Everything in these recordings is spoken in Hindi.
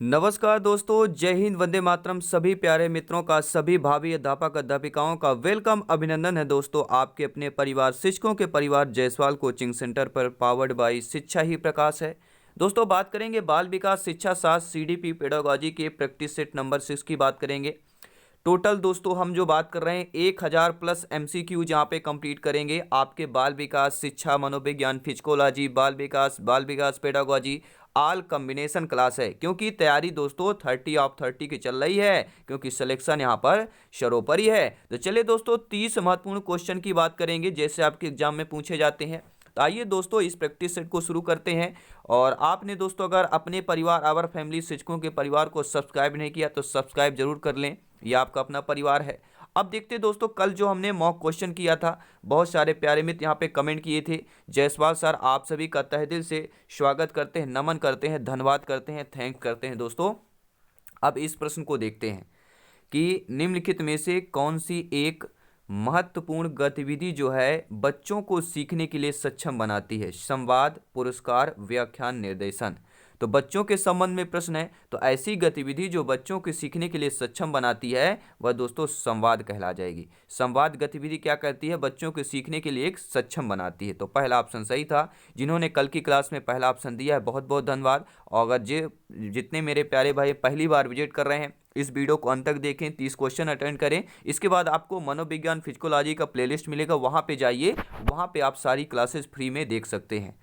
नमस्कार दोस्तों, जय हिंद, वंदे मातरम। सभी प्यारे मित्रों का, सभी भावी अध्यापक अध्यापिकाओं का वेलकम, अभिनंदन है दोस्तों। आपके अपने परिवार शिक्षकों के परिवार जायसवाल कोचिंग सेंटर पर, पावर्ड बाय शिक्षा ही प्रकाश है। दोस्तों, बात करेंगे बाल विकास शिक्षा शास्त्र सीडीपी पेडागोजी के प्रैक्टिस सेट नंबर 6 की बात करेंगे। टोटल दोस्तों हम जो बात कर रहे हैं 1000 प्लस एमसीक्यू जहाँ पे कंप्लीट करेंगे। आपके बाल विकास शिक्षा, मनोविज्ञान, फिजिकोलॉजी, बाल विकास पेडागोजी आल कॉम्बिनेशन क्लास है, क्योंकि तैयारी दोस्तों 30 ऑफ 30 की चल रही है, क्योंकि सिलेक्शन यहाँ पर शरोपरी है। तो चलिए दोस्तों 30 महत्वपूर्ण क्वेश्चन की बात करेंगे, जैसे आपके एग्जाम में पूछे जाते हैं। तो आइए दोस्तों इस प्रैक्टिस सेट को शुरू करते हैं। और आपने दोस्तों अगर अपने परिवार आवर फैमिली शिक्षकों के परिवार को सब्सक्राइब नहीं किया तो सब्सक्राइब जरूर कर लें, यह आपका अपना परिवार है। अब देखते हैं दोस्तों, कल जो हमने मॉक क्वेश्चन किया था, बहुत सारे प्यारे मित्र यहाँ पे कमेंट किए थे। जायसवाल सर, आप सभी का तहे दिल से स्वागत करते हैं, नमन करते हैं, धन्यवाद करते हैं, थैंक करते हैं दोस्तों। अब इस प्रश्न को देखते हैं कि निम्नलिखित में से कौन सी एक महत्वपूर्ण गतिविधि जो है बच्चों को सीखने के लिए सक्षम बनाती है। संवाद, पुरस्कार, व्याख्यान, निर्देशन। तो बच्चों के संबंध में प्रश्न है, तो ऐसी गतिविधि जो बच्चों के सीखने के लिए सक्षम बनाती है वह दोस्तों संवाद कहला जाएगी। संवाद गतिविधि क्या करती है? बच्चों के सीखने के लिए एक सक्षम बनाती है। तो पहला ऑप्शन सही था। जिन्होंने कल की क्लास में पहला ऑप्शन दिया है, बहुत बहुत धन्यवाद। और अगर जितने मेरे प्यारे भाई पहली बार विजिट कर रहे हैं, इस वीडियो को अंत तक देखें, 30 क्वेश्चन अटेंड करें। इसके बाद आपको मनोविज्ञान फिजिकोलॉजी का प्लेलिस्ट मिलेगा, वहाँ पे जाइए, वहाँ पे आप सारी क्लासेस फ्री में देख सकते हैं।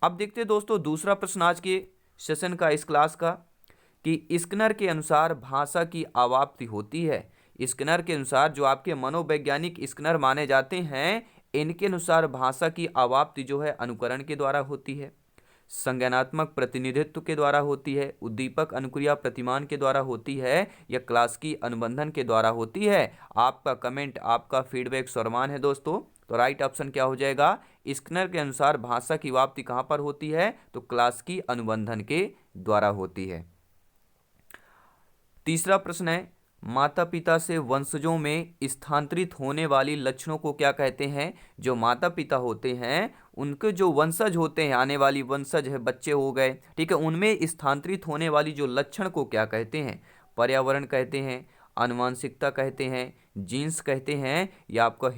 अब देखते हैं दोस्तों दूसरा प्रश्न आज के सेशन का, इस क्लास का, कि स्किनर के अनुसार भाषा की अवाप्ति होती है। स्किनर के अनुसार, जो आपके मनोवैज्ञानिक स्किनर माने जाते हैं, इनके अनुसार भाषा की अवाप्ति जो है अनुकरण के द्वारा होती है, संज्ञानात्मक प्रतिनिधित्व के द्वारा होती है, उद्दीपक अनुक्रिया प्रतिमान के द्वारा होती है, या क्लास की अनुबंधन के द्वारा होती है। आपका कमेंट, आपका फीडबैक सर्वमान्य है दोस्तों। तो राइट ऑप्शन क्या हो जाएगा? स्किनर के अनुसार भाषा की वाप्ति कहां पर होती है? तो क्लास की अनुबंधन के द्वारा होती है। तीसरा प्रश्न है, माता पिता से वंशजों में स्थानांतरित होने वाली लक्षणों को क्या कहते हैं? जो माता पिता होते हैं, उनके जो वंशज होते हैं, आने वाली वंशज है, बच्चे हो गए, ठीक है, उनमें स्थानांतरित होने वाली जो लक्षण को क्या कहते हैं? पर्यावरण कहते हैं, आनुवांशिकता कहते हैं, जीन्स कहते हैं, या आपको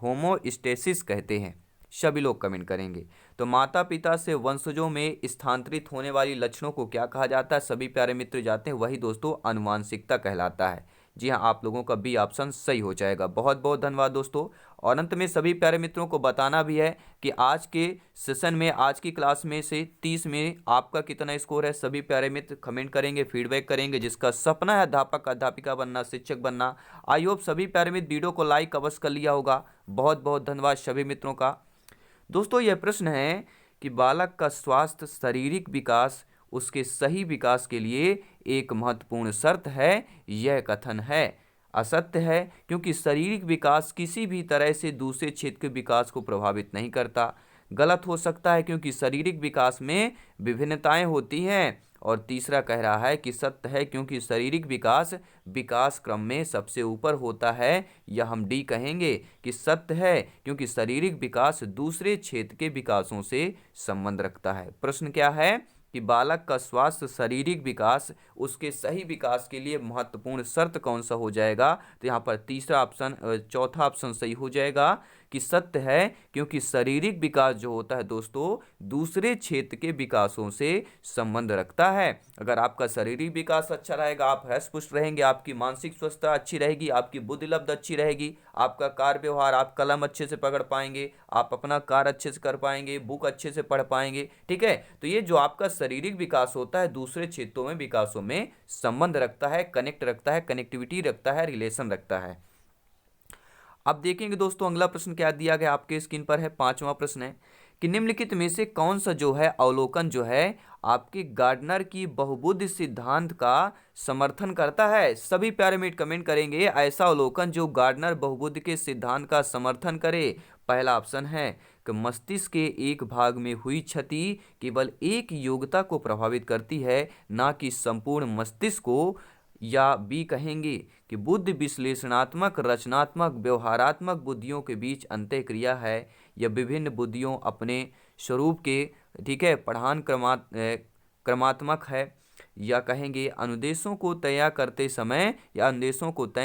होमोस्टेसिस कहते हैं। सभी लोग कमेंट करेंगे। तो माता पिता से वंशजों में स्थानांतरित होने वाली लक्षणों को क्या कहा जाता है? सभी प्यारे मित्र जाते हैं, वही दोस्तों आनुवांशिकता कहलाता है। जी हाँ, आप लोगों का बी ऑप्शन सही हो जाएगा। बहुत बहुत धन्यवाद दोस्तों। और अंत में सभी प्यारे मित्रों को बताना भी है कि आज के सेशन में, आज की क्लास में से 30 में आपका कितना स्कोर है? सभी प्यारे मित्र कमेंट करेंगे, फीडबैक करेंगे। जिसका सपना है अध्यापक अध्यापिका बनना, शिक्षक बनना, आई होप सभी प्यारे मित्र वीडियो को लाइक अवश्य कर लिया होगा। बहुत बहुत धन्यवाद सभी मित्रों का। दोस्तों यह प्रश्न है कि बालक का स्वास्थ्य, शारीरिक विकास उसके सही विकास के लिए एक महत्वपूर्ण शर्त है। यह कथन है असत्य है, क्योंकि शारीरिक विकास किसी भी तरह से दूसरे क्षेत्र के विकास को प्रभावित नहीं करता। गलत हो सकता है, क्योंकि शारीरिक विकास में विभिन्नताएं होती हैं। और तीसरा कह रहा है कि सत्य है, क्योंकि शारीरिक विकास विकास क्रम में सबसे ऊपर होता है। या हम डी कहेंगे कि सत्य है, क्योंकि शारीरिक विकास दूसरे क्षेत्र के विकासों से संबंध रखता है। प्रश्न क्या है कि बालक का स्वास्थ्य, शारीरिक विकास उसके सही विकास के लिए महत्वपूर्ण शर्त कौन सा हो जाएगा? तो यहाँ पर तीसरा ऑप्शन, चौथा ऑप्शन सही हो जाएगा कि सत्य है, क्योंकि शारीरिक विकास जो होता है दोस्तों दूसरे क्षेत्र के विकासों से संबंध रखता है। अगर आपका शारीरिक विकास अच्छा रहेगा, आप हष्ट पुष्ट रहेंगे, आपकी मानसिक स्वस्थता अच्छी रहेगी, आपकी बुद्धि लब्ध अच्छी रहेगी, आपका कार्य व्यवहार, आप कलम अच्छे से पकड़ पाएंगे, आप अपना कार्य अच्छे से कर पाएंगे, बुक अच्छे से पढ़ पाएंगे, ठीक है। तो ये जो आपका शारीरिक विकास होता है दूसरे क्षेत्रों में विकासों में संबंध रखता है, कनेक्ट रखता है, कनेक्टिविटी रखता है, रिलेशन रखता है। अब देखेंगे दोस्तों अगला प्रश्न क्या दिया गया आपके स्क्रीन पर है। पांचवा प्रश्न है कि निम्नलिखित में से कौन सा जो है अवलोकन जो है आपके गार्डनर की बहुबुद्धि सिद्धांत का समर्थन करता है? सभी प्यारे मित्र कमेंट करेंगे ऐसा अवलोकन जो गार्डनर बहुबुद्धि के सिद्धांत का समर्थन करे। पहला ऑप्शन है कि मस्तिष्क के एक भाग में हुई क्षति केवल एक योग्यता को प्रभावित करती है, ना कि संपूर्ण मस्तिष्क को। या बी कहेंगे कि बुद्धि विश्लेषणात्मक, रचनात्मक, व्यवहारात्मक बुद्धियों के बीच अंतःक्रिया है, या विभिन्न बुद्धियों अपने स्वरूप के, ठीक है, क्रमात्मक है, या कहेंगे अनुदेशों को तय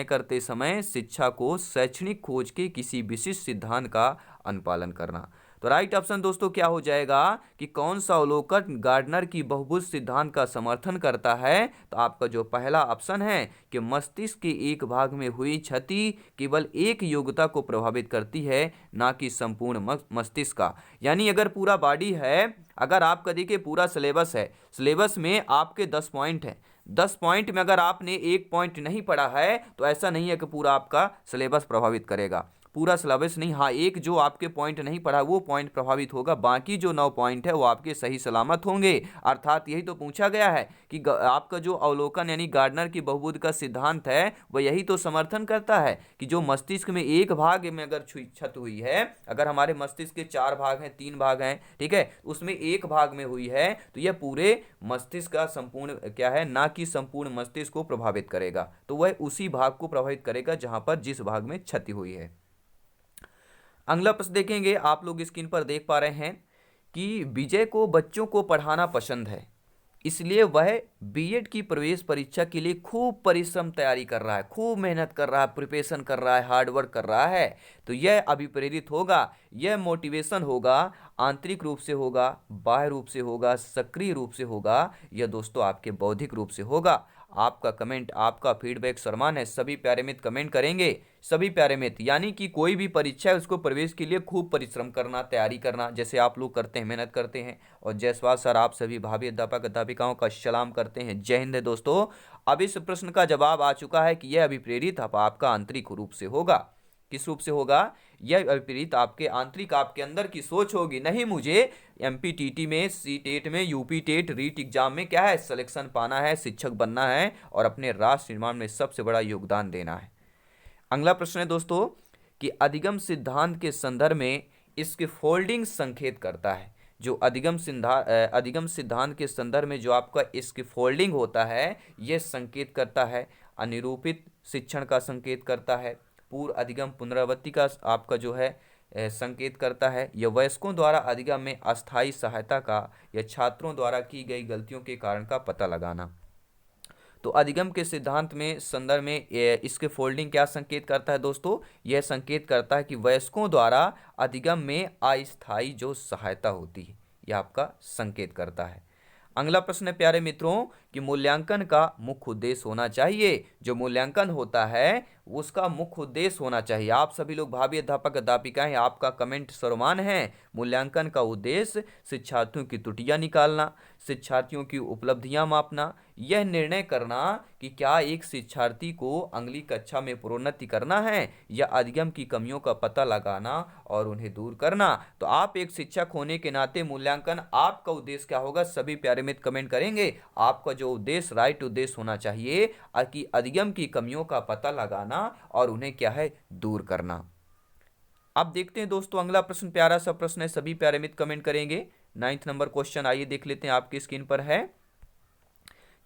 करते समय शिक्षा को शैक्षणिक खोज के किसी विशिष्ट सिद्धांत का अनुपालन करना। तो राइट ऑप्शन दोस्तों क्या हो जाएगा कि कौन सा अवलोकन गार्डनर की बहुभुज सिद्धांत का समर्थन करता है? तो आपका जो पहला ऑप्शन है कि मस्तिष्क के एक भाग में हुई क्षति केवल एक योग्यता को प्रभावित करती है, ना कि संपूर्ण मस्तिष्क का। यानी अगर पूरा बॉडी है, अगर आपका देखिए पूरा सिलेबस है, सिलेबस में आपके 10 पॉइंट हैं, 10 पॉइंट में अगर आपने एक पॉइंट नहीं पढ़ा है तो ऐसा नहीं है कि पूरा आपका सिलेबस प्रभावित करेगा, पूरा सिलेबस नहीं। हाँ, एक जो आपके पॉइंट नहीं पढ़ा वो पॉइंट प्रभावित होगा, बाकी जो 9 पॉइंट है वो आपके सही सलामत होंगे। अर्थात यही तो पूछा गया है कि आपका जो अवलोकन यानी गार्डनर की बहुबुद्ध का सिद्धांत है वह यही तो समर्थन करता है कि जो मस्तिष्क में एक भाग में अगर क्षति हुई है, अगर हमारे मस्तिष्क के 4 भाग हैं, 3 भाग हैं, ठीक है, उसमें एक भाग में हुई है तो यह पूरे मस्तिष्क का संपूर्ण क्या है, ना कि संपूर्ण मस्तिष्क को प्रभावित करेगा। तो वह उसी भाग को प्रभावित करेगा जहां पर जिस भाग में क्षति हुई है। अगला प्रश्न देखेंगे, आप लोग स्क्रीन पर देख पा रहे हैं कि विजय को बच्चों को पढ़ाना पसंद है, इसलिए वह बीएड की प्रवेश परीक्षा के लिए खूब परिश्रम तैयारी कर रहा है, खूब मेहनत कर रहा है, प्रिपरेशन कर रहा है, हार्डवर्क कर रहा है। तो यह अभिप्रेरित होगा, यह मोटिवेशन होगा, आंतरिक रूप से होगा, बाह्य रूप से होगा, सक्रिय रूप से होगा, यह दोस्तों आपके बौद्धिक रूप से होगा। आपका कमेंट, आपका फीडबैक सम्मान है। सभी प्यारे मित्र कमेंट करेंगे, सभी प्यारे मित्र, यानी कि कोई भी परीक्षा है उसको प्रवेश के लिए खूब परिश्रम करना, तैयारी करना, जैसे आप लोग करते हैं, मेहनत करते हैं। और जायसवाल सर आप सभी भावी अध्यापक अध्यापिकाओं का सलाम करते हैं। जय हिंद दोस्तों। अब इस प्रश्न का जवाब आ चुका है कि यह अभिप्रेरित आपका आंतरिक रूप से होगा। किस रूप से होगा? यह अभिप्रेरित आपके आंतरिक, आपके अंदर की सोच होगी। नहीं मुझे एमपीटीटी में, सीटेट में, यूपी टेट, रीट एग्जाम में क्या है, सिलेक्शन पाना है, शिक्षक बनना है और अपने राष्ट्र निर्माण में सबसे बड़ा योगदान देना है। अगला प्रश्न है दोस्तों कि अधिगम सिद्धांत के संदर्भ में इसके फोल्डिंग संकेत करता है। जो अधिगम सिद्धांत के संदर्भ में जो आपका इसकी फोल्डिंग होता है, यह संकेत करता है अनिरूपित शिक्षण का संकेत करता है, पूर्व अधिगम पुनरावृत्ति का आपका जो है संकेत करता है, यह वयस्कों द्वारा अधिगम में अस्थायी सहायता का या छात्रों द्वारा की गई गलतियों के कारण का पता लगाना। तो अधिगम के सिद्धांत में संदर्भ में इसके फोल्डिंग क्या संकेत करता है दोस्तों? यह संकेत करता है कि वयस्कों द्वारा अधिगम में अस्थायी जो सहायता होती है, यह आपका संकेत करता है। अगला प्रश्न है प्यारे मित्रों कि मूल्यांकन का मुख्य उद्देश्य होना चाहिए। जो मूल्यांकन होता है उसका मुख्य उद्देश्य होना चाहिए। आप सभी लोग भावी अध्यापक अध्यापिकाएं, आपका कमेंट सर्वमान है। मूल्यांकन का उद्देश्य शिक्षार्थियों की त्रुटियां निकालना, शिक्षार्थियों की उपलब्धियां मापना, यह निर्णय करना कि क्या एक शिक्षार्थी को अगली कक्षा में प्रोन्नति करना है या अधिगम की कमियों का पता लगाना और उन्हें दूर करना। तो आप एक शिक्षक होने के नाते मूल्यांकन आपका उद्देश्य क्या होगा? सभी प्यारे मित्र कमेंट करेंगे। आपका जो उद्देश्य, राइट उद्देश्य होना चाहिए कि अधिगम की कमियों का पता लगाना और उन्हें क्या है, दूर करना। अब देखते हैं दोस्तों अगला प्रश्न, प्यारा सा प्रश्न है, सभी प्यारे मित्र कमेंट करेंगे। 9 नंबर क्वेश्चन आइए देख लेते हैं, आपकी स्क्रीन पर है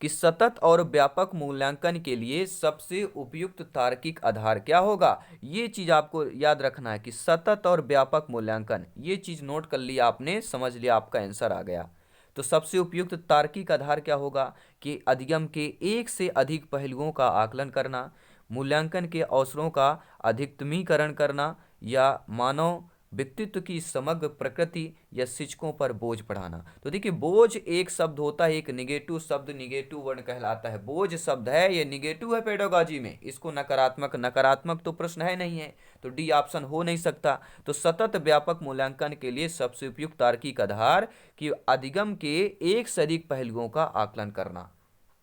कि सतत और व्यापक मूल्यांकन के लिए सबसे उपयुक्त तार्किक आधार क्या होगा। ये चीज आपको याद रखना है कि सतत और व्यापक मूल्यांकन, ये चीज नोट कर लिया आपने, समझ लिया, आपका आंसर आ गया। तो सबसे उपयुक्त तार्किक आधार क्या होगा कि अधिगम के एक से अधिक पहलुओं का आकलन करना, मूल्यांकन के अवसरों का अधिकतमीकरण करना, या मानव व्यक्तित्व की समग्र प्रकृति या शिक्षकों पर बोझ बढ़ाना। तो देखिए बोझ एक शब्द होता है, एक निगेटिव शब्द, निगेटिव वर्ण कहलाता है। बोझ शब्द है, ये निगेटिव है पेडागॉजी में, इसको नकारात्मक तो प्रश्न है नहीं है, तो डी ऑप्शन हो नहीं सकता। तो सतत व्यापक मूल्यांकन के लिए सबसे उपयुक्त तार्किक आधार कि अधिगम के एक से अधिक पहलुओं का आकलन करना,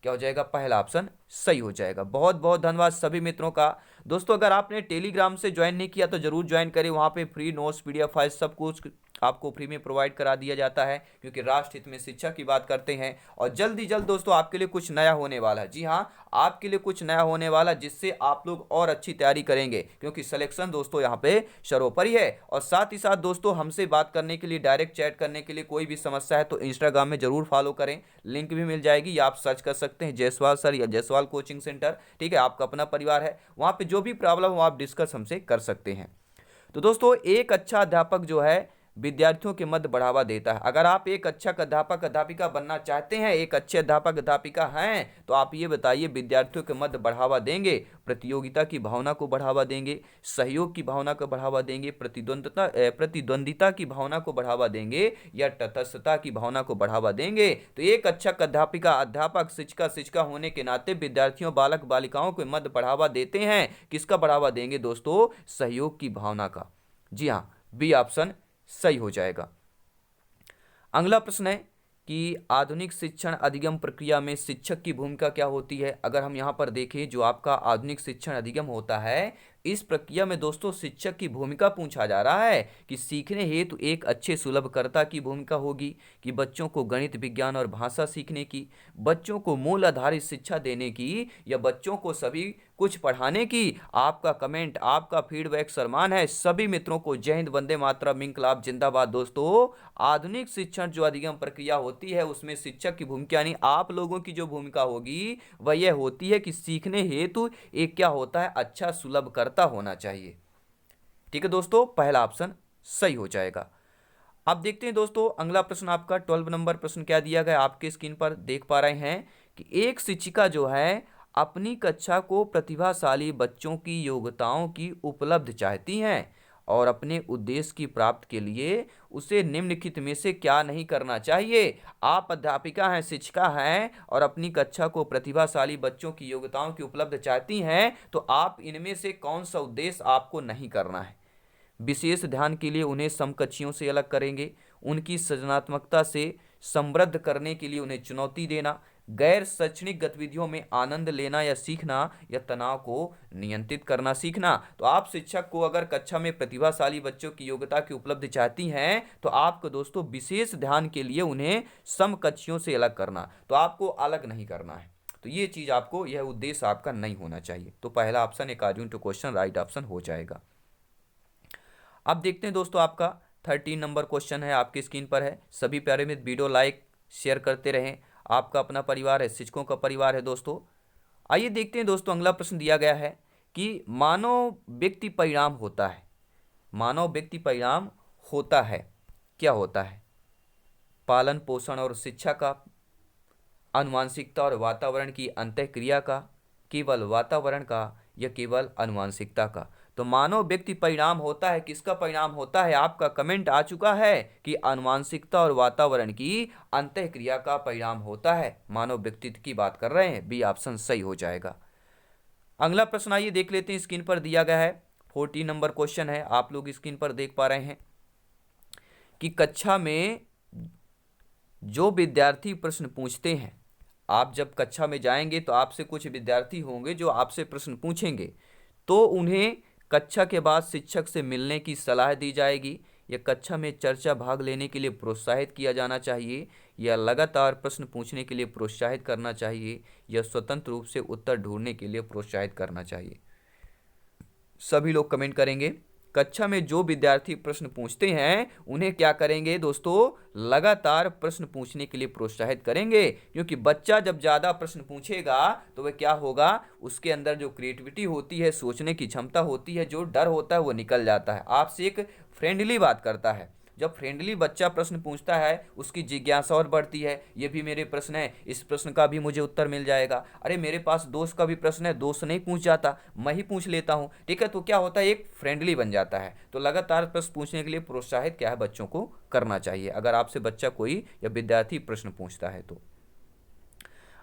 क्या हो जाएगा? पहला ऑप्शन सही हो जाएगा। बहुत बहुत धन्यवाद सभी मित्रों का। दोस्तों अगर आपने टेलीग्राम से ज्वाइन नहीं किया तो जरूर ज्वाइन करें, वहां पे फ्री नोट्स, पीडीएफ फाइल सब कुछ आपको फ्री में प्रोवाइड करा दिया जाता है, क्योंकि राष्ट्र हित में शिक्षा की बात करते हैं। और जल्द ही जल्द दोस्तों आपके लिए कुछ नया होने वाला है। जी हाँ, आपके लिए कुछ नया होने वाला, जिससे आप लोग और अच्छी तैयारी करेंगे, क्योंकि सिलेक्शन दोस्तों यहाँ पे सर्वोपरि है। और साथ ही साथ दोस्तों हमसे बात करने के लिए, डायरेक्ट चैट करने के लिए कोई भी समस्या है तो इंस्टाग्राम में जरूर फॉलो करें, लिंक भी मिल जाएगी, या आप सर्च कर सकते हैं जायसवाल सर या जायसवाल कोचिंग सेंटर। ठीक है, आपका अपना परिवार है, वहाँ पे जो भी प्रॉब्लम हो आप डिस्कस हमसे कर सकते हैं। तो दोस्तों एक अच्छा अध्यापक जो है विद्यार्थियों के मध्य बढ़ावा देता है। अगर आप एक अच्छा अध्यापक अध्यापिका बनना चाहते हैं, एक अच्छे अध्यापक अध्यापिका हैं, तो आप ये बताइए विद्यार्थियों के मध्य बढ़ावा देंगे, प्रतियोगिता की भावना को बढ़ावा देंगे, सहयोग की भावना को बढ़ावा देंगे, प्रतिद्वंदिता की भावना को बढ़ावा देंगे, या तटस्थता की भावना को बढ़ावा देंगे। तो एक अच्छा अध्यापिका अध्यापक शिक्षिका होने के नाते विद्यार्थियों बालक बालिकाओं के मध्य बढ़ावा देते हैं। किसका बढ़ावा देंगे दोस्तों? सहयोग की भावना का। जी हाँ, बी ऑप्शन सही हो जाएगा। अगला प्रश्न है कि आधुनिक शिक्षण अधिगम प्रक्रिया में शिक्षक की भूमिका क्या होती है। अगर हम यहाँ पर देखें, जो आपका आधुनिक शिक्षण अधिगम होता है, इस प्रक्रिया में दोस्तों शिक्षक की भूमिका पूछा जा रहा है कि सीखने हेतु एक अच्छे सुलभकर्ता की भूमिका होगी, कि बच्चों को गणित विज्ञान और भाषा सीखने की, बच्चों को मूल आधारित शिक्षा देने की, या बच्चों को सभी कुछ पढ़ाने की। आपका कमेंट, आपका फीडबैक समान है। सभी मित्रों को जय हिंद, वंदे मातरम, इंकलाब जिंदाबाद। दोस्तों, आधुनिक शिक्षण जो अधिगम प्रक्रिया होती है उसमें शिक्षक की भूमिका यानी आप लोगों की जो भूमिका होगी वह यह होती है कि सीखने हेतु एक क्या होता है? अच्छा सुलभकर्ता होना चाहिए। ठीक है दोस्तों, पहला ऑप्शन सही हो जाएगा। अब देखते हैं दोस्तों अगला प्रश्न, आपका 12 नंबर प्रश्न क्या दिया गया, आपके स्क्रीन पर देख पा रहे हैं कि एक शिक्षिका जो है अपनी कक्षा को प्रतिभाशाली बच्चों की योग्यताओं की उपलब्ध चाहती हैं और अपने उद्देश्य की प्राप्ति के लिए उसे निम्नलिखित में से क्या नहीं करना चाहिए। आप अध्यापिका हैं, शिक्षिका हैं और अपनी कक्षा को प्रतिभाशाली बच्चों की योग्यताओं की उपलब्ध चाहती हैं, तो आप इनमें से कौन सा उद्देश्य आपको नहीं करना है? विशेष ध्यान के लिए उन्हें समकक्षियों से अलग करेंगे, उनकी सृजनात्मकता से समृद्ध करने के लिए उन्हें चुनौती देना, गैर शैक्षणिक गतिविधियों में आनंद लेना या सीखना, या तनाव को नियंत्रित करना सीखना। तो आप शिक्षक को अगर कक्षा में प्रतिभाशाली बच्चों की योग्यता की उपलब्धि चाहती हैं तो आपको दोस्तों विशेष ध्यान के लिए उन्हें समकक्षियों से अलग करना, तो आपको अलग नहीं करना है। तो ये चीज आपको, यह उद्देश्य आपका नहीं होना चाहिए। तो पहला option according to question right option हो जाएगा। अब देखते हैं दोस्तों आपका 13 नंबर क्वेश्चन है, आपकी स्क्रीन पर है। सभी प्यारे मित्र वीडियो लाइक शेयर करते रहें। आपका अपना परिवार है, शिक्षकों का परिवार है दोस्तों। आइए देखते हैं दोस्तों अगला प्रश्न दिया गया है कि मानव व्यक्ति परिणाम होता है। मानव व्यक्ति परिणाम होता है, क्या होता है? पालन पोषण और शिक्षा का, आनुवांशिकता और वातावरण की अंतःक्रिया का, केवल वातावरण का, या केवल आनुवांशिकता का। तो मानव व्यक्ति परिणाम होता है, किसका परिणाम होता है? आपका कमेंट आ चुका है कि आनुवांशिकता और वातावरण की अंतःक्रिया का परिणाम होता है। मानव व्यक्तित्व की बात कर रहे हैं, बी ऑप्शन सही हो जाएगा। अगला प्रश्न आइए देख लेते हैं, स्क्रीन पर दिया गया है 14 नंबर क्वेश्चन है, आप लोग स्क्रीन पर देख पा रहे हैं कि कक्षा में जो विद्यार्थी प्रश्न पूछते हैं, आप जब कक्षा में जाएंगे तो आपसे कुछ विद्यार्थी होंगे जो आपसे प्रश्न पूछेंगे, तो उन्हें कक्षा के बाद शिक्षक से मिलने की सलाह दी जाएगी, या कक्षा में चर्चा भाग लेने के लिए प्रोत्साहित किया जाना चाहिए, या लगातार प्रश्न पूछने के लिए प्रोत्साहित करना चाहिए, या स्वतंत्र रूप से उत्तर ढूंढने के लिए प्रोत्साहित करना चाहिए। सभी लोग कमेंट करेंगे। कक्षा में जो विद्यार्थी प्रश्न पूछते हैं उन्हें क्या करेंगे दोस्तों? लगातार प्रश्न पूछने के लिए प्रोत्साहित करेंगे, क्योंकि बच्चा जब ज़्यादा प्रश्न पूछेगा तो वह क्या होगा? उसके अंदर जो क्रिएटिविटी होती है, सोचने की क्षमता होती है, जो डर होता है वो निकल जाता है, आपसे एक फ्रेंडली बात करता है। जब फ्रेंडली बच्चा प्रश्न पूछता है उसकी जिज्ञासा और बढ़ती है, ये भी मेरे प्रश्न है, इस प्रश्न का भी मुझे उत्तर मिल जाएगा। अरे मेरे पास दोस्त का भी प्रश्न है, दोस्त नहीं पूछ जाता, मैं ही पूछ लेता हूँ। ठीक है, तो क्या होता है? एक फ्रेंडली बन जाता है। तो लगातार प्रश्न पूछने के लिए प्रोत्साहित क्या है बच्चों को करना चाहिए, अगर आपसे बच्चा कोई या विद्यार्थी प्रश्न पूछता है तो।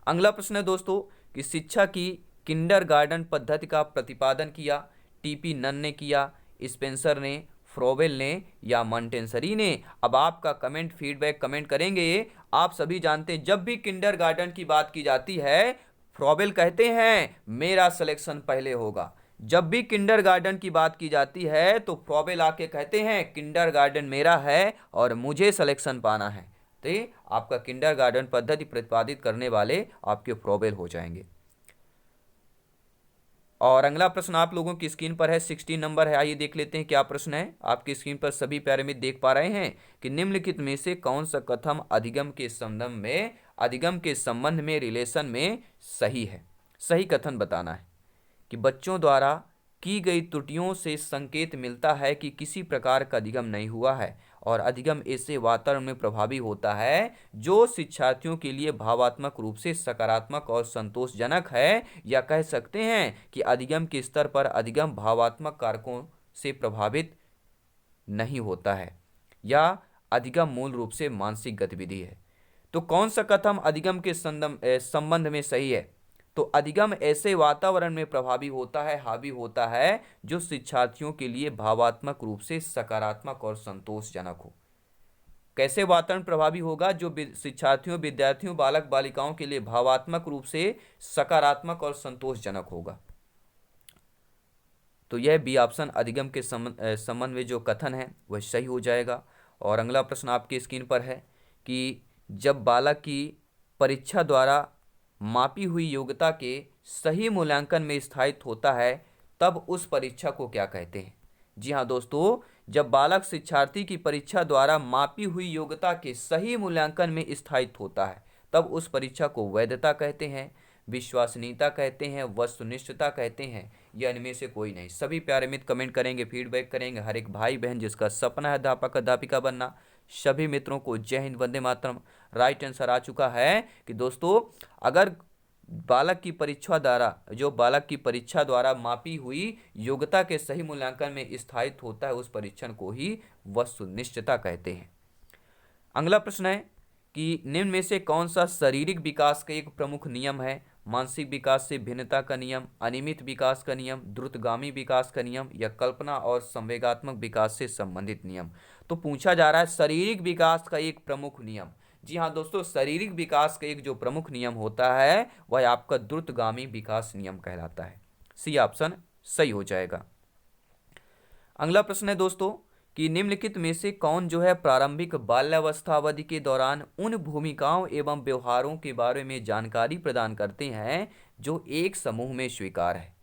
अगला प्रश्न है दोस्तों कि शिक्षा की किंडरगार्टन पद्धति का प्रतिपादन किया, टीपी नन ने किया, स्पेंसर ने, फ्रोबेल ने, या मॉन्टेसरी ने। अब आपका कमेंट फीडबैक कमेंट करेंगे। आप सभी जानते हैं जब भी किंडरगार्टन की बात की जाती है, फ्रोबेल कहते हैं मेरा सिलेक्शन पहले होगा। जब भी किंडरगार्टन की बात की जाती है तो फ्रोबेल आके कहते हैं किंडरगार्टन मेरा है और मुझे सिलेक्शन पाना है। तो आपका किंडरगार्टन पद्धति प्रतिपादित करने वाले आपके फ्रोबेल हो जाएंगे। और अगला प्रश्न आप लोगों की स्क्रीन पर है, 16 नंबर है। आइए देख लेते हैं क्या प्रश्न है। आपकी स्क्रीन पर सभी प्यारे मित्र देख पा रहे हैं कि निम्नलिखित में से कौन सा कथन अधिगम के संबंध में रिलेशन में सही है। सही कथन बताना है कि बच्चों द्वारा की गई त्रुटियों से संकेत मिलता है कि किसी प्रकार का अधिगम नहीं हुआ है और अधिगम ऐसे वातावरण में प्रभावी होता है जो शिक्षार्थियों के लिए भावात्मक रूप से सकारात्मक और संतोषजनक है, या कह सकते हैं कि अधिगम के स्तर पर अधिगम भावात्मक कारकों से प्रभावित नहीं होता है, या अधिगम मूल रूप से मानसिक गतिविधि है। तो कौन सा कथन अधिगम के संबंध में सही है? तो अधिगम ऐसे वातावरण में प्रभावी होता है, हावी होता है, जो शिक्षार्थियों के लिए भावात्मक रूप से सकारात्मक और संतोषजनक हो। कैसे वातावरण प्रभावी होगा? जो शिक्षार्थियों, विद्यार्थियों, बालक बालिकाओं के लिए भावात्मक रूप से सकारात्मक और संतोषजनक होगा। तो यह बी ऑप्शन अधिगम के संबंध में जो कथन है वह सही हो जाएगा। और अगला प्रश्न आपकी स्क्रीन पर है कि जब बालक की परीक्षा द्वारा मापी हुई योग्यता के सही मूल्यांकन में स्थायित्व होता है, तब उस परीक्षा को क्या कहते हैं? जी हाँ दोस्तों, जब बालक शिक्षार्थी की परीक्षा द्वारा मापी हुई योग्यता के सही मूल्यांकन में स्थायित्व होता है, तब उस परीक्षा को वैधता कहते हैं, विश्वसनीयता कहते हैं, वस्तुनिष्ठता कहते हैं, या इनमें से कोई नहीं। सभी प्यारे मित्र कमेंट करेंगे, फीडबैक करेंगे। हर एक भाई बहन जिसका सपना है अध्यापक अध्यापिका बनना, सभी मित्रों को जय हिंद, वंदे मातरम। राइट आंसर आ चुका है कि दोस्तों, अगर बालक की परीक्षा द्वारा मापी हुई योग्यता के सही मूल्यांकन में स्थायित्व होता है, उस परीक्षण को ही वस्तुनिष्ठता कहते हैं। अगला प्रश्न है कि निम्न में से कौन सा शारीरिक विकास का एक प्रमुख नियम है? मानसिक विकास से भिन्नता का नियम, अनियमित विकास का नियम, द्रुतगामी विकास का नियम, या कल्पना और संवेगात्मक विकास से संबंधित नियम। तो पूछा जा रहा है शारीरिक विकास का एक प्रमुख नियम। जी हाँ दोस्तों, शारीरिक विकास का एक जो प्रमुख नियम होता है वह आपका द्रुतगामी विकास नियम कहलाता है। सी ऑप्शन सही हो जाएगा। अगला प्रश्न है दोस्तों कि निम्नलिखित में से कौन जो है प्रारंभिक बाल्यावस्था अवधि के दौरान उन भूमिकाओं एवं व्यवहारों के बारे में जानकारी प्रदान करते हैं जो एक समूह में स्वीकार है?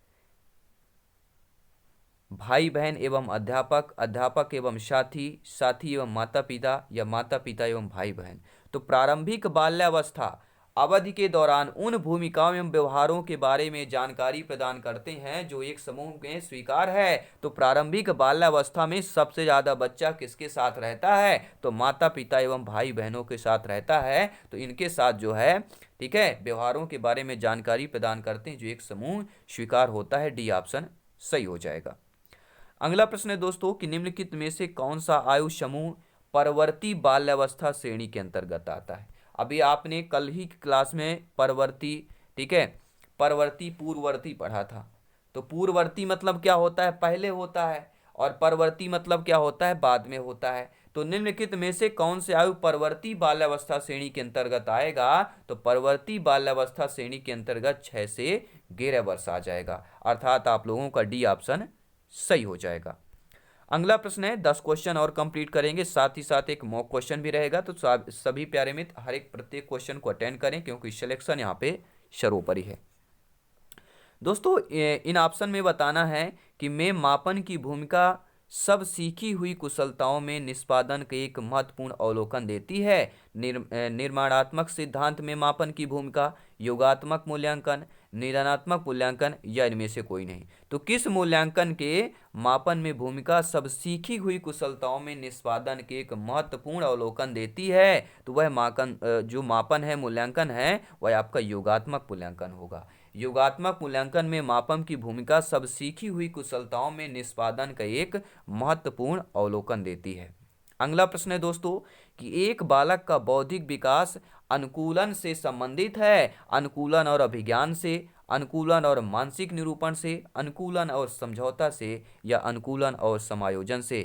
भाई बहन एवं अध्यापक, अध्यापक एवं साथी, साथी एवं माता पिता, या माता पिता एवं भाई बहन। तो प्रारंभिक बाल्यावस्था अवधि के दौरान उन भूमिकाओं एवं व्यवहारों के बारे में जानकारी प्रदान करते हैं जो एक समूह में स्वीकार है। तो प्रारंभिक बाल्यावस्था में सबसे ज्यादा बच्चा किसके साथ रहता है? तो माता पिता एवं भाई बहनों के साथ रहता है। तो इनके साथ जो है, ठीक है, व्यवहारों के बारे में जानकारी प्रदान करते हैं जो एक समूह स्वीकार होता है। डी ऑप्शन सही हो जाएगा। अगला प्रश्न है दोस्तों कि निम्नलिखित में से कौन सा आयु समूह परवर्ती बाल्यावस्था श्रेणी के अंतर्गत आता है? अभी आपने कल ही क्लास में परवर्ती, ठीक है, परवर्ती पूर्ववर्ती पढ़ा था। तो पूर्ववर्ती मतलब क्या होता है? पहले होता है। और परवर्ती मतलब क्या होता है? बाद में होता है। तो निम्नलिखित में से कौन से आयु परवर्ती बाल्यावस्था श्रेणी के अंतर्गत आएगा? तो परवर्ती बाल्यावस्था श्रेणी के अंतर्गत 6 से 11 वर्ष आ जाएगा। अर्थात आप लोगों का डी ऑप्शन सही हो जाएगा। अगला प्रश्न है, 10 क्वेश्चन और कंप्लीट करेंगे, साथ ही साथ एक मॉक क्वेश्चन भी रहेगा। तो सभी प्यारे मित्र हर एक प्रत्येक क्वेश्चन को अटेंड करें क्योंकि सिलेक्शन यहाँ पे सर्वोपरि है। दोस्तों इन ऑप्शन में बताना है कि में मापन की भूमिका सब सीखी हुई कुशलताओं में निष्पादन का एक महत्वपूर्ण अवलोकन देती है। निर्माणात्मक सिद्धांत में मापन की भूमिका, योगात्मक मूल्यांकन, निदानात्मक मूल्यांकन, या इनमें से कोई नहीं। तो किस मूल्यांकन के मापन में भूमिका सब सीखी हुई कुशलताओं में निष्पादन के एक महत्वपूर्ण अवलोकन देती है? तो वह जो मापन है, मूल्यांकन है, वह आपका योगात्मक मूल्यांकन होगा। योगात्मक मूल्यांकन में मापन की भूमिका सब सीखी हुई कुशलताओं में निष्पादन का एक महत्वपूर्ण अवलोकन देती है। अगला प्रश्न है दोस्तों कि एक बालक का बौद्धिक विकास अनुकूलन से संबंधित है। अनुकूलन और अभिज्ञान से, अनुकूलन और मानसिक निरूपण से, अनुकूलन और समझौता से, या अनुकूलन और समायोजन से।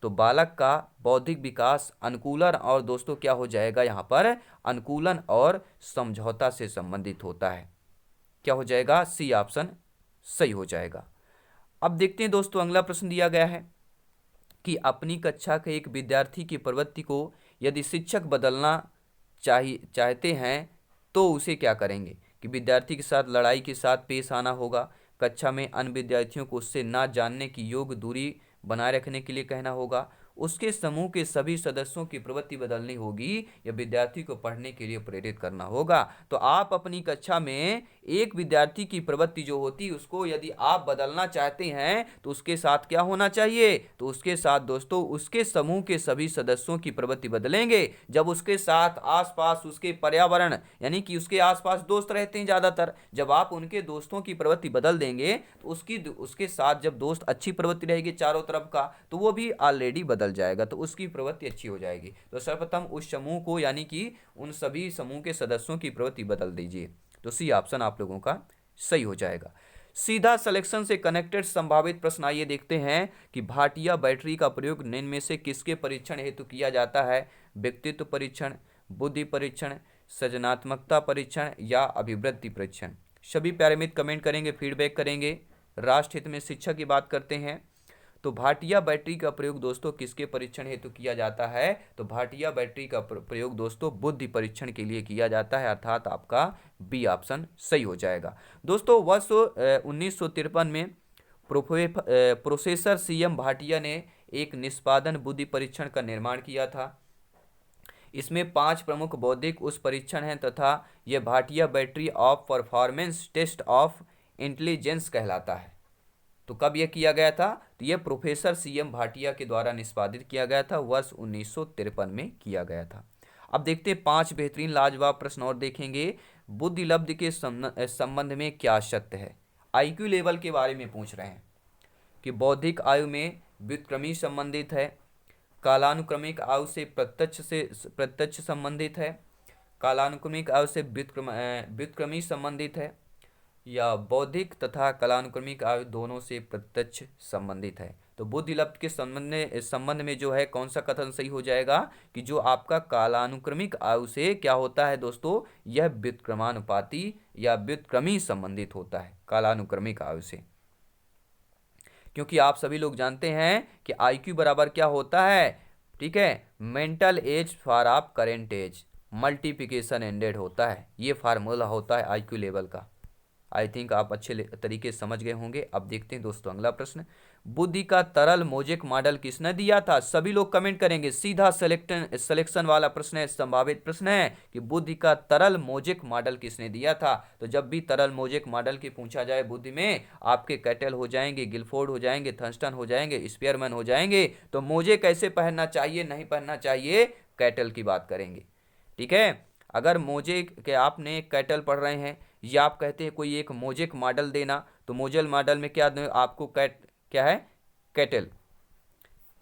तो बालक का बौद्धिक विकास अनुकूलन और दोस्तों क्या हो जाएगा यहाँ पर? अनुकूलन और समझौता से संबंधित होता है। क्या हो जाएगा? सी ऑप्शन सही हो जाएगा। अब देखते हैं दोस्तों, अगला प्रश्न दिया गया है कि अपनी कक्षा के एक विद्यार्थी की प्रवृत्ति को यदि शिक्षक बदलना चाहते हैं तो उसे क्या करेंगे? कि विद्यार्थी के साथ लड़ाई के साथ पेश आना होगा, कक्षा में अन्य विद्यार्थियों को उससे ना जानने की योग्य दूरी बनाए रखने के लिए कहना होगा, उसके समूह के सभी सदस्यों की प्रवृत्ति बदलनी होगी या विद्यार्थी को पढ़ने के लिए प्रेरित करना होगा। तो आप अपनी कक्षा में एक विद्यार्थी की प्रवृत्ति जो होती है उसको यदि आप बदलना चाहते हैं तो उसके साथ क्या होना चाहिए, तो उसके साथ दोस्तों उसके समूह के सभी सदस्यों की प्रवृत्ति बदलेंगे। जब उसके साथ आसपास उसके पर्यावरण यानी कि उसके आसपास दोस्त रहते हैं ज़्यादातर, जब आप उनके दोस्तों की प्रवृत्ति बदल देंगे तो उसके साथ जब दोस्त अच्छी प्रवृत्ति रहेगी चारों तरफ का तो वो भी ऑलरेडी बदल जाएगा, तो उसकी प्रवृत्ति अच्छी हो जाएगी। तो सर्वप्रथम उस समूह को यानी कि उन सभी समूह के सदस्यों की प्रवृत्ति बदल दीजिए। तो सी ऑप्शन आप लोगों का सही हो जाएगा। सीधा सिलेक्शन से कनेक्टेड संभावित प्रश्न आइए देखते हैं कि भाटिया बैटरी का प्रयोग निम्न में से किसके परीक्षण हेतु किया जाता है। व्यक्तित्व परीक्षण, बुद्धि परीक्षण, सृजनात्मकता परीक्षण या अभिवृद्धि परीक्षण। सभी प्यारे मित्र कमेंट करेंगे, फीडबैक करेंगे। राष्ट्र हित में शिक्षा की बात करते हैं तो भाटिया बैटरी का प्रयोग दोस्तों किसके परीक्षण हेतु किया जाता है, तो भाटिया बैटरी का प्रयोग दोस्तों बुद्धि परीक्षण के लिए किया जाता है, अर्थात आपका बी ऑप्शन सही हो जाएगा। दोस्तों वर्ष 1953 में प्रोफेसर सी एम भाटिया ने एक निष्पादन बुद्धि परीक्षण का निर्माण किया था। इसमें 5 प्रमुख बौद्धिक उस परीक्षण हैं तथा यह Bhatia battery of performance test of intelligence कहलाता है। तो कब यह किया गया था, तो यह प्रोफेसर सी एम भाटिया के द्वारा निष्पादित किया गया था, वर्ष 1953 में किया गया था। अब देखते हैं 5 बेहतरीन लाजवाब प्रश्न और देखेंगे। बुद्धि लब्धि के संबंध में क्या सत्य है। आईक्यू लेवल के बारे में पूछ रहे हैं कि बौद्धिक आयु में व्युत्क्रमी संबंधित है, कालानुक्रमिक आयु से प्रत्यक्ष संबंधित है, कालानुक्रमिक आयु से व्युत्क्रमी संबंधित है या बौद्धिक तथा कालानुक्रमिक आयु दोनों से प्रत्यक्ष संबंधित है। तो बुद्धि लब्धि के संबंध में जो है कौन सा कथन सही हो जाएगा कि जो आपका कालानुक्रमिक आयु से क्या होता है दोस्तों, यह व्युत्क्रमानुपाती या व्युत्क्रमी संबंधित होता है कालानुक्रमिक आयु से। क्योंकि आप सभी लोग जानते हैं कि आईक्यू बराबर क्या होता है, ठीक है, मेंटल एज फॉर आप करेंट एज मल्टीप्लिकेशन एंडेड होता है, ये फार्मूला होता है आईक्यू लेवल का। आई थिंक आप अच्छे तरीके से समझ गए होंगे। अब देखते हैं दोस्तों अगला प्रश्न। बुद्धि का तरल मोजेक मॉडल किसने दिया था। सभी लोग कमेंट करेंगे। सीधा सिलेक्शन वाला प्रश्न है, संभावित प्रश्न है कि बुद्धि का तरल मोजेक मॉडल किसने दिया था। तो जब भी तरल मोजेक मॉडल की पूछा जाए बुद्धि में, आपके कैटल हो जाएंगे, गिलफोर्ड हो जाएंगे, थर्स्टन हो जाएंगे, स्पीयरमैन हो जाएंगे। तो मोजे कैसे पहनना चाहिए, नहीं पहनना चाहिए, कैटल की बात करेंगे, ठीक है। अगर मोजे के आपने कैटल पढ़ रहे हैं या आप कहते हैं कोई एक मोजेक मॉडल देना, तो मोजेल मॉडल में क्या आपको क्या है,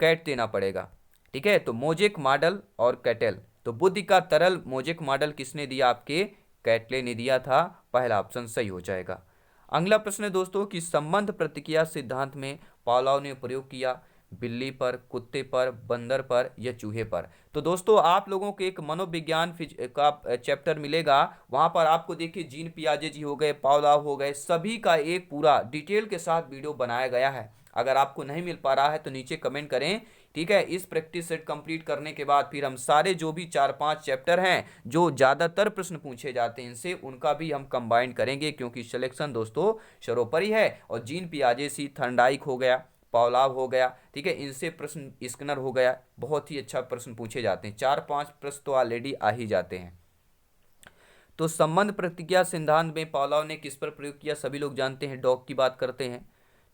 कैट देना पड़ेगा, ठीक है। तो मोजेक मॉडल और कैटल, तो बुद्धि का तरल मोजेक मॉडल किसने दिया, आपके कैटले ने दिया था, पहला ऑप्शन सही हो जाएगा। अगला प्रश्न है दोस्तों कि संबंध प्रतिक्रिया सिद्धांत में पावलोव ने प्रयोग किया बिल्ली पर, कुत्ते पर, बंदर पर या चूहे पर। तो दोस्तों आप लोगों को एक मनोविज्ञान का चैप्टर मिलेगा, वहां पर आपको देखिए जीन पियाजे जी हो गए, पावलोव हो गए, सभी का एक पूरा डिटेल के साथ वीडियो बनाया गया है। अगर आपको नहीं मिल पा रहा है तो नीचे कमेंट करें, ठीक है। इस प्रैक्टिस सेट कंप्लीट करने के बाद फिर हम सारे जो भी 4-5 चैप्टर हैं जो ज़्यादातर प्रश्न पूछे जाते हैं इनसे, उनका भी हम कंबाइन करेंगे, क्योंकि सिलेक्शन दोस्तों सर्वोपरि है। और जीन पियाजे सी, थर्नडाइक हो गया, पावलोव हो गया, ठीक है, इनसे प्रश्न स्किनर हो गया, बहुत ही अच्छा प्रश्न पूछे जाते हैं। 4-5 प्रश्न तो ऑलरेडी आ ही जाते हैं। तो संबंध प्रतिक्रिया सिद्धांत में पावलोव ने किस पर प्रयोग किया, सभी लोग जानते हैं, डॉग की बात करते हैं,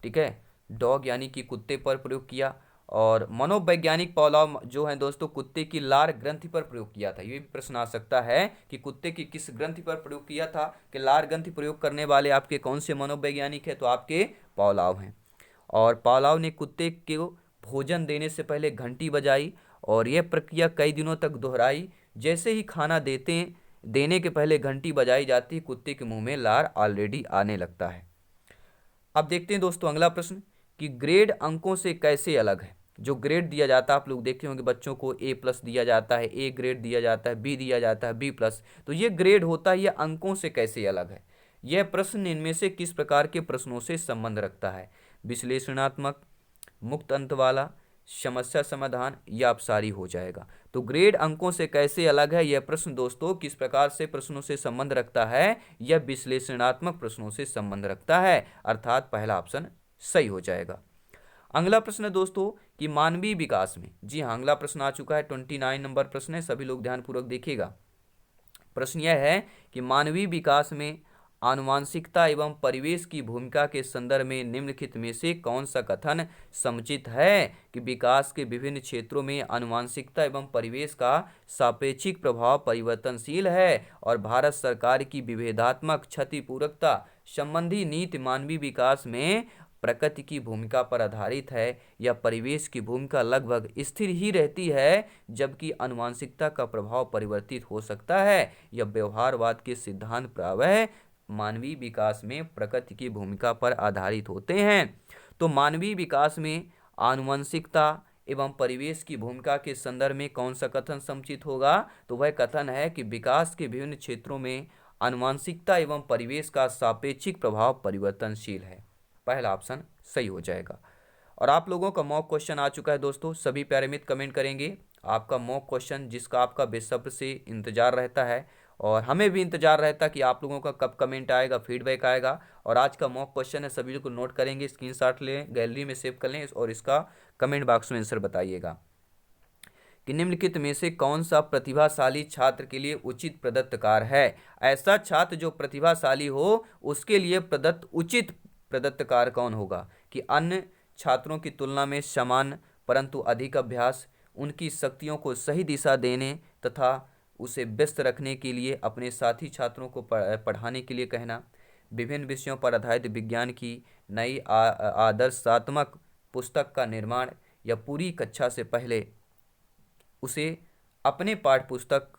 ठीक है, डॉग यानी कि कुत्ते पर प्रयोग किया। और मनोवैज्ञानिक पावलोव जो है दोस्तों कुत्ते की लार ग्रंथि पर प्रयोग किया था। ये भी प्रश्न आ सकता है कि कुत्ते की किस ग्रंथि पर प्रयोग किया था, कि लार ग्रंथि प्रयोग करने वाले आपके कौन से मनोवैज्ञानिक है, तो आपके पावलोव हैं। और पावलोव ने कुत्ते को भोजन देने से पहले घंटी बजाई और यह प्रक्रिया कई दिनों तक दोहराई। जैसे ही खाना देने के पहले घंटी बजाई जाती है, कुत्ते के मुंह में लार ऑलरेडी आने लगता है। अब देखते हैं दोस्तों अगला प्रश्न कि ग्रेड अंकों से कैसे अलग है। जो ग्रेड दिया जाता है, आप लोग देखे होंगे बच्चों को A+ दिया जाता है, A ग्रेड दिया जाता है, B दिया जाता है, B+। तो ये ग्रेड होता है, ये अंकों से कैसे अलग है। यह प्रश्न इनमें से किस प्रकार के प्रश्नों से संबंध रखता है, विश्लेषणात्मक, मुक्त अंत वाला, समस्या समाधान या अपसारी हो जाएगा। तो ग्रेड अंकों से कैसे अलग है, यह प्रश्न दोस्तों किस प्रकार से प्रश्नों से संबंध रखता है, यह विश्लेषणात्मक प्रश्नों से संबंध रखता है, अर्थात पहला ऑप्शन सही हो जाएगा। अगला प्रश्न है दोस्तों कि मानवीय विकास में, जी हाँ अगला प्रश्न आ चुका है, 29 नंबर प्रश्न है, सभी लोग ध्यानपूर्वक देखिएगा। प्रश्न यह है कि मानवीय विकास में आनुवांशिकता एवं परिवेश की भूमिका के संदर्भ में निम्नलिखित में से कौन सा कथन समुचित है कि विकास के विभिन्न क्षेत्रों में आनुवांशिकता एवं परिवेश का सापेक्षिक प्रभाव परिवर्तनशील है और भारत सरकार की विभेदात्मक क्षतिपूर्तता संबंधी नीति मानवीय विकास में प्रकृति की भूमिका पर आधारित है या परिवेश की भूमिका लगभग स्थिर ही रहती है, जबकि आनुवांशिकता का प्रभाव परिवर्तित हो सकता है या व्यवहारवाद के सिद्धांत प्रायः मानवीय विकास में प्रकृति की भूमिका पर आधारित होते हैं। तो मानवीय विकास में आनुवंशिकता एवं परिवेश की भूमिका के संदर्भ में कौन सा कथन समुचित होगा, तो वह कथन है कि विकास के विभिन्न क्षेत्रों में आनुवंशिकता एवं परिवेश का सापेक्षिक प्रभाव परिवर्तनशील है। पहला ऑप्शन सही हो जाएगा। और आप लोगों का मॉक क्वेश्चन आ चुका है दोस्तों, सभी प्यारे मित्र कमेंट करेंगे आपका मॉक क्वेश्चन, जिसका आपका बेसब्र से इंतजार रहता है और हमें भी इंतजार रहता है कि आप लोगों का कब कमेंट आएगा, फीडबैक आएगा। और आज का मॉक क्वेश्चन है, सभी लोग को नोट करेंगे, स्क्रीनशॉट लें, गैलरी में सेव कर लें और इसका कमेंट बॉक्स में आंसर बताइएगा कि निम्नलिखित में से कौन सा प्रतिभाशाली छात्र के लिए उचित प्रदत्त कार्य है। ऐसा छात्र जो प्रतिभाशाली हो उसके लिए प्रदत्त उचित प्रदत्त कार्य कौन होगा कि अन्य छात्रों की तुलना में समान परंतु अधिक अभ्यास, उनकी शक्तियों को सही दिशा देने तथा उसे व्यस्त रखने के लिए अपने साथी छात्रों को पढ़ाने के लिए कहना, विभिन्न विषयों पर आधारित विज्ञान की नई आदर्शात्मक पुस्तक का निर्माण या पूरी कक्षा से पहले उसे अपने पाठ्य पुस्तक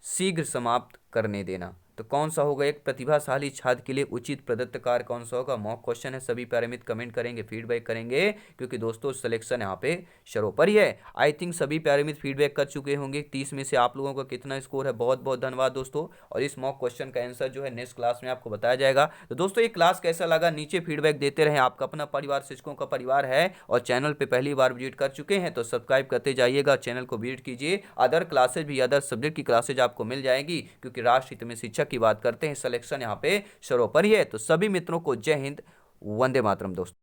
शीघ्र समाप्त करने देना। तो कौन सा होगा एक प्रतिभाशाली छात्र के लिए उचित प्रदत्त कार्य कौन सा होगा। मॉक क्वेश्चन है, सभी प्यारे मित्र कमेंट करेंगे, फीडबैक करेंगे, क्योंकि दोस्तों सिलेक्शन यहाँ पे सर्वोपरि है। आई थिंक सभी प्यारे मित्र फीडबैक कर चुके होंगे। 30 में से आप लोगों का कितना स्कोर है, बहुत बहुत धन्यवाद दोस्तों। और इस मॉक क्वेश्चन का आंसर जो है नेक्स्ट क्लास में आपको बताया जाएगा। तो दोस्तों ये क्लास कैसा लगा नीचे फीडबैक देते रहें। आपका अपना परिवार शिक्षकों का परिवार है और चैनल पर पहली बार विजिट कर चुके हैं तो सब्सक्राइब करते जाइएगा, चैनल को विजिट कीजिए। अदर क्लासेज भी, अदर सब्जेक्ट की क्लासेज आपको मिल जाएगी, क्योंकि राष्ट्र हित में शिक्षक की बात करते हैं, सिलेक्शन यहाँ पे सर्वोपरि है। तो सभी मित्रों को जय हिंद, वंदे मातरम दोस्तों।